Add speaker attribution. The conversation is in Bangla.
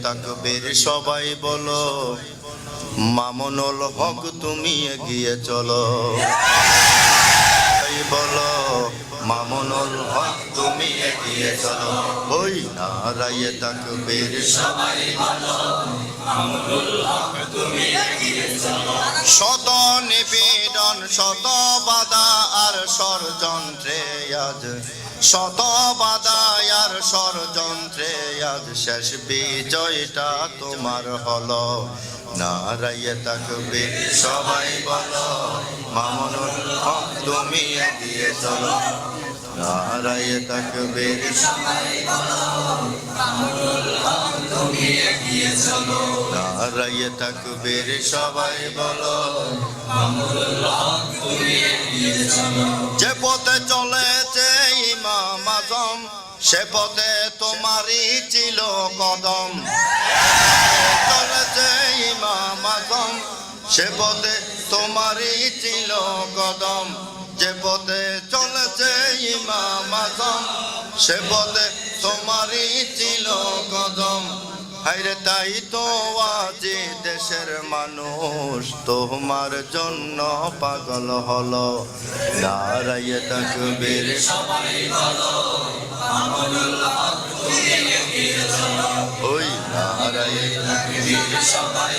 Speaker 1: তাকবীর সবাই বলো, মামুনুল হক তুমি এগিয়ে চলো। বলো মামুনুল হক তুমি এগিয়ে চলো। ওই নারায়ে তাকবীর সবাই বলো, মামুনুল হক তুমি এগিয়ে চলো। শত নিপীড়ন শত বাধা আর ষড়যন্ত্রে আজ, শত বাধা আর ষড়যন্ত্রে আজ শেষ বিজয়টা তোমার হলো। নারায়ে তাকবীর সবাই বলো, মামুনুল হক তুমি এগিয়ে চলো। নারায়ে তাকবীর সবাই বলো, মামুনুল হক তুমি এগিয়ে চলো। নারায়ে তাকবীর সবাই বলো, মামুনুল হক তুমি এগিয়ে চলো। যে পথে চলেছে ইমাম আজম, সে পথে তোমারই ছিল কদম। চলেছে ইমাম আজম, সে পথে তোমারই ছিল কদম। যে পথে চলেছে ইমাম আজম, সে পথে তোমারই ছিল কদম। হায়রে তাই তো আজ দেশের মানুষ তোমার জন্য পাগল হলো। নারায়ে তাকবীর সবাই বলো, মামুনুল হক তুমি এগিয়ে চলো। ওই নারায়ে তাকবীর সবাই